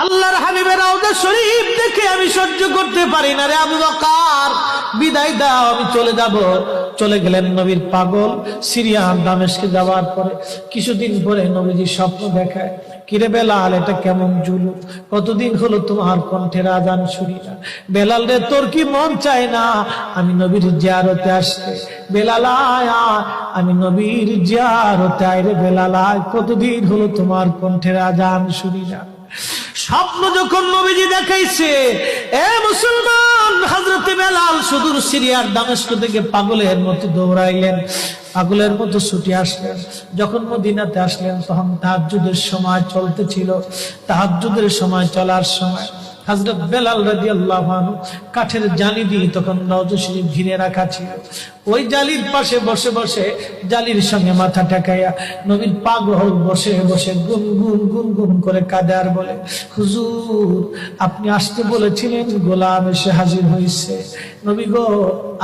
আল্লাহর হাবিবের রওজা শরীফ দেখে আমি সহ্য করতে পারি না রে আবু বকর, বিদায় দাও, আমি চলে যাব। চলে গেলেন নবীর পাগল। সিরিয়া দামেস্কে যাওয়ার পরে কিছুদিন পরে নবীজি স্বপ্ন দেখায়, কিরে বেলাল, এটা কেমন জুলুম, কতদিন হলো তোমার কণ্ঠের আজান শুনি না। বেলাল রে, তোর কি মন চায় না আমি নবীর জিয়ারতে আসতে? বেলাল আয়, আমি নবীর জিয়ারতে আয় রে বেলাল আয়, কতদিন হলো তোমার কণ্ঠের আজান শুনি না। স্বপ্ন যখন নবীজি দেখাইছে, এ মুসলমান, হযরতে বেলাল সুদূর সিরিয়ার দামেস্ক থেকে পাগলের মতো দৌড়াইলেন, পাগলের মতো ছুটে আসলেন। যখন মদিনাতে আসলেন তখন তাহাজ্জুদের সময় চলতেছিল। তাহাজ্জুদের সময় চলার সময় হযরত বেলাল রাদিয়াল্লাহু আনহু কাঠের জালি দিয়ে তখন রওজা শরীফ ঘিরে রাখা ছিল। ওই জালির পাশে বসে বসে জালির সঙ্গে মাথা ঠেকাইয়া নবীর পাগল বসে বসে গুনগুন গুনগুন করে কাঁদে আর বলে, হুজুর, আপনি আসতে বলেছিলেন, গোলাম এসে হাজির হয়েছে। নবী গো,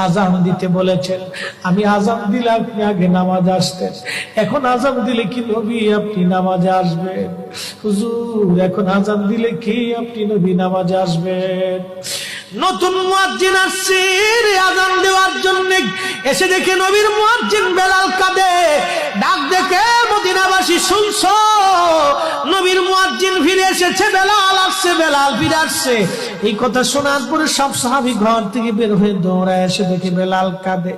আজান দিতে বলেছেন, আমি আজান দিলে আপনি আগে নামাজ আসতেন, এখন আজান দিলে কি নবী আপনি নামাজে আসবেন? হুজুর, এখন আজান দিলে কি আপনি নবী নামাজে আসবেন? নতুন মুয়াজ্জিন আসছে আজান দেওয়ার জন্য, এসে দেখে নবীর মুয়াজ্জিন বেলাল কাঁদে। ডাক দেখে মদিনাবাসী, শুনছো, নবীর মুয়াজ্জিন ফিরে এসেছে, বেলাল আসছে, বেলাল ফিরে আসছে। এই কথা শোনার পরে সব সাহাবী ঘর থেকে বের হয়ে দৌড়ায় এসে দেখে বেলাল কাঁদে।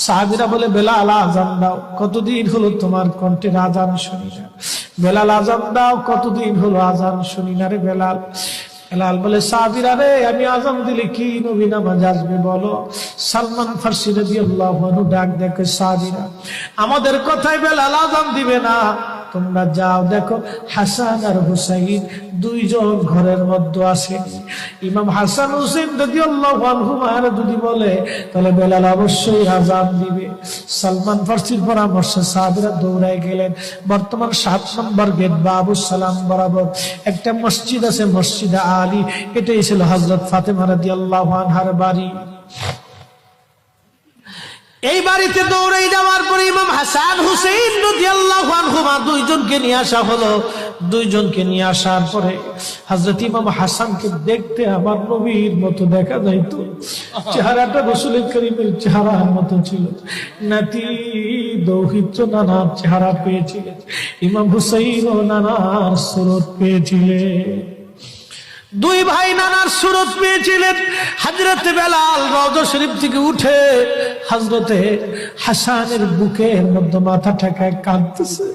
সাহাবীরা বলে, বেলাল আজান দাও, কতদিন হলো তোমার কণ্ঠের আজান শুনি না। বেলাল আজান দাও, কতদিন হলো আজান শুনি না রে বেলাল। বেলাল বলে, সাহাবীরা রে, আমি আজান দিলে কি নবী নামাজ আসবে বলো? সালমান ফারসি রাদিয়াল্লাহু আনহু ডাক দেখে, সাহাবীরা, আমাদের কথায় বেলাল আজান দিবে না, তোমরা যাও দেখো হাসান আর হুসাইন দুইজন ঘরের মধ্যে আসেন। ইমাম হাসান হুসেন রাদিয়াল্লাহু আনহুমা যদি বলে তাহলে বেলাল অবশ্যই আজান দিবে। সালমান ফারসির পরামর্শে সাহাবীরা দৌড়ায় গেলেন। বর্তমান 7 নম্বর গেট বাবু সালাম বরাবর একটা মসজিদ আছে, মসজিদে আলী, এটাই ছিল হযরত ফাতেমা রাদিয়াল্লাহু আনহার বাড়ি। এই বাড়িতে দৌড়ে যাওয়ার পরে ইমাম হাসান হুসেইন রাদিয়াল্লাহু আনহুমা দুইজনকে নিয়ে আসা হলো। দুইজনকে নিয়ে আসার পরে হযরত ইমাম হাসানকে দেখতে আমার নবীর মতো দেখা যাইতো, চেহারাটা রাসূল করিমের চেহারার মতো ছিল। নাতি দৌহিত্র নানার চেহারা পেয়েছিলেন, ইমাম হুসাইনও নানার সুরত পেয়েছিলেন। দুই ভাই নানার সুরত পেয়েছিলেন। হযরতে বেলাল রওজা শরীফ থেকে উঠে হযরতে হাসানের বুকের মধ্যে মাথা ঠেকায় কাঁদতেছে,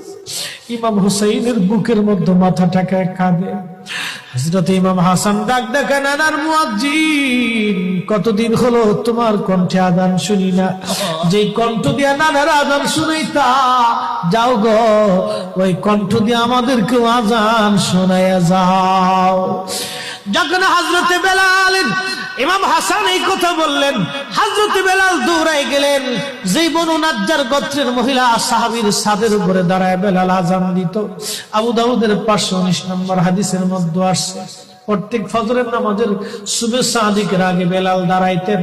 ইমাম হুসাইনের বুকের মধ্যে মাথা ঠেকায় কাঁদে। হযরত ইমাম হাসান ডাক দেখে, নানার মুয়াজ্জিন, কতদিন হলো তোমার কণ্ঠে আজান শুনি না, যেই কণ্ঠ দিয়া নানার আজান শুনাইতা, যাও গো ওই কণ্ঠ দিয়ে আমাদেরকেও আজান শোনাইয়া যাও। যখন হযরতে বেলাল ইমাম হাসান এই কথা বললেন, হযরতে বেলাল দৌড়ায় গেলেন। যেই বনু নাজ্জার গোত্রের মহিলা সাহাবীর ছাদের উপরে দাঁড়ায় বেলাল আজান দিত। আবু দাউদের 519 নম্বর হাদিসের মধ্যে আসছে, প্রত্যেক ফজরের নামাজের সুবহ সাদিকের আগে বেলাল দাঁড়াইতেন।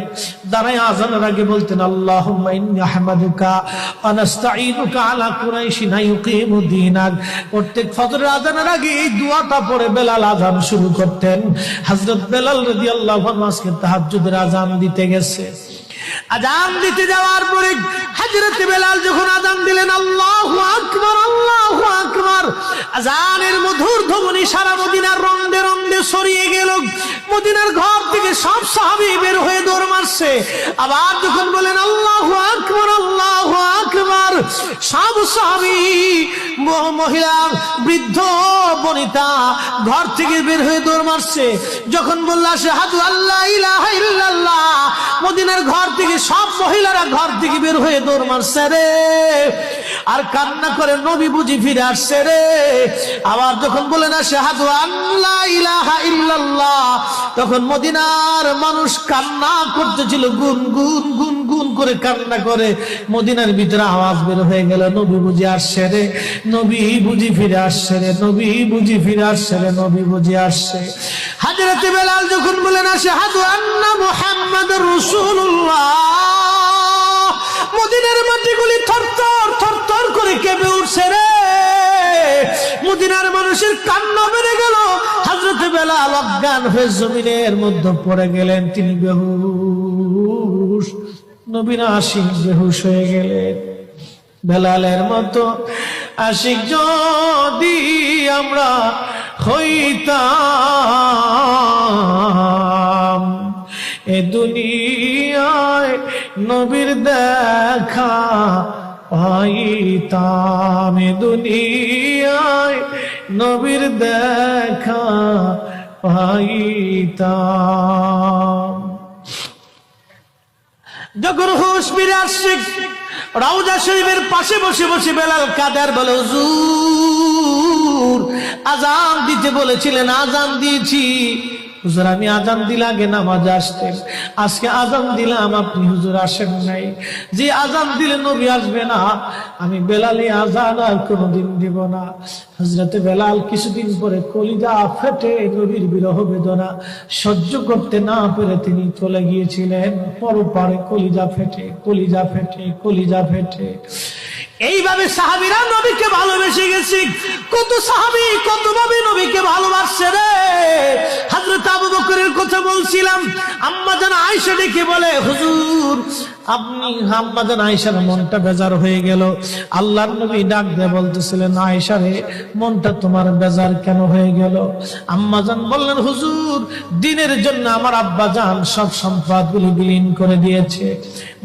দাঁড়ায় আজানের আগে বলতেন, আল্লাহুম্মা ইন্নী আহমাদুকা ওয়া নাস্তাঈনুকা আলা কুরাইশিন ইউকিমু দীনাক। প্রত্যেক ফজরের আজানের আগে এই দোয়াটা পড়ে বেলাল আজান শুরু করতেন। হযরত বেলাল রাদিয়াল্লাহু আনহু আজকে তাহাজ্জুদের আজান দিতে গেছে। আজান দিতে যাওয়ার পরে হযরত বেলাল যখন আজান দিলেন, আল্লাহু আকবার, আল্লাহু আকবার, আজানের মধুর ধ্বনি সারা মদিনার রন্দে রন্দে ছড়িয়ে গেল। মদিনার ঘর থেকে সব সাহাবী বের হয়ে দৌড় মারছে। আবার যখন বলেন আল্লাহু আকবার, আল্লাহু আকবার, সব সাহাবী, মহিলা, বৃদ্ধ, বনিতা ঘর থেকে বের হয়ে দৌড় মারছে। যখন বলল আশহাদু আল্লা ইলাহা ইল্লাল্লাহ, মদিনার ঘর থেকে সব মহিলারা ঘর থেকে বের হয়ে দৌড় মারছে রে, আর কান্না করে, নবী বুঝি ফিরে আসছে রে। আবার যখন বলেন আশহাদু আল্লা ইলাহা ইল্লাল্লাহ, তখন মদিনার মানুষ কান্না করতেছিল, গুনগুন গুনগুন করে কান্না করে। মদিনার ভিতরে আওয়াজ বের হয়ে গেল, নবী বুঝি আসছে রে, নবী বুঝি ফিরে আসছে রে, নবী বুঝি ফিরে আসছে রে, নবী বুঝি আসছে। হযরত বেলাল যখন বলেন আশহাদু আন্না মুহাম্মাদুর রাসূলুল্লাহ, মদিনার মাটিগুলি থরথর থরথর করে কেঁপে উঠছে রে। মদিনার মানুষের কান্না বেড়ে গেল। হযরত বেলাল অজ্ঞান হয়ে জমিনের মধ্যে পড়ে গেলেন, তিনি বেহুশ। নবীর আশিক বেহুশ হয়ে গেলেন। বেলালের মতো আশিক যদি আমরা হইতাম, এ দুনিয়ায় নবীর দেখা পাইতাম, এ দুনিয়ায় নবীর দেখা পাইতাম। যখন হুঁশ ফিরে আসছে, রওজা শরীফের পাশে বসে বসে বেলাল কাদের বলে, হুজুর আজান দিতে বলেছিলেন, আজান দিয়েছি। হুজুর আমি আজান দিলে আগে নামাজে আসতেন, আজকে আজান দিলাম আপনি হুজুর আসেন নাই। যে আজান দিলে নবী আসবে না, আমি বেলালে আজান আর কোনোদিন দিব না। হযরতে বেলাল কিছুদিন পরে কলিজা ফেটে নবীর বিরহ বেদনা সহ্য করতে না পেরে তিনি চলে গিয়েছিলেন পরপারে। কলিজা ফেটে, কলিজা ফেটে, কলিজা ফেটে। এইভাবে সাহাবীরা নবীকে ভালোবেসে গেছে। কত সাহাবী কত ভাবে নবীকে ভালোবাসছে রে। হযরত আবু বকরের কথা বলছিলাম, আম্মা জান আয়েশা ডেকে বলে, হুজুর আপনি, আম্মা জান আয়েশার মনটা বেজার হয়ে গেল। আল্লাহর নবী ডাক দিয়ে বলতেছিলেন, আয়েশা রে মনটা তোমার বেজার কেন হয়ে গেল? আম্মা জান বললেন, হুজুর দ্বীনের জন্য আমার আব্বা জান সব সম্পদগুলো বিলীন করে দিয়েছে,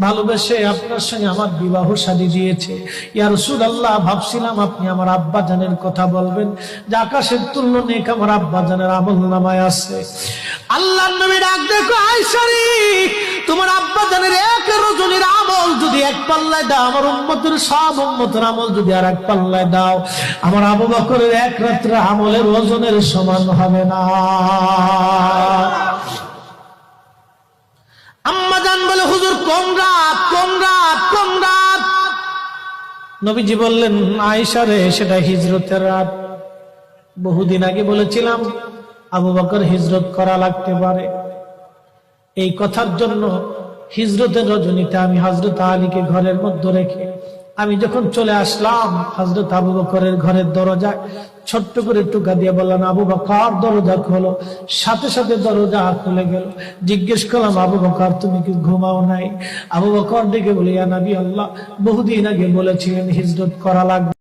ভালোবেসে আপনার সঙ্গে আমার বিবাহ শাদী দিয়েছে। ইয়া রাসূলুল্লাহ ভাবছিলাম আপনি আমার আব্বা জানের কথা বলবেন, যে আকাশের তুল্য নেক আমার আব্বা জানের আমলনামায় আছে। আল্লাহর নবী ডাক দেখো, আয়েশা রে তোমার আব্বা জানের এক রজনীর আমল যদি এক পাল্লায় দাও, আমার উম্মতের সব উম্মতের আমল যদি আর এক পাল্লায় দাও, আমার আবু বকরের এক রাত্রে আমলের ওজনের সমান হবে না। আম্মা জান বলে, হুজুর কোন রাত, কোন রাত, কোন রাত? নবীজি বললেন, আয়েশা রে সেটা হিজরতের রাত। বহুদিন আগে বলেছিলাম আবু বকর হিজরত করা লাগতে পারে। এই কথার জন্য হিজরতের রজনীতে আমি হযরত আলীকে ঘরের মধ্যে রেখে আমি যখন চলে আসলাম, হযরত আবু বকরের ঘরের দরজায় ছোট্ট করে টুকা দিয়ে বললাম, আবু বকর দরজা খোলো। সাথে সাথে দরজা খুলে গেল। জিজ্ঞেস করলাম, আবু বকর তুমি কি ঘুমাও নাই? আবু বকর ডেকে বলে, ইয়া নবী আল্লাহ বহুদিন আগে বলেছিলেন হিজরত করা লাগবে।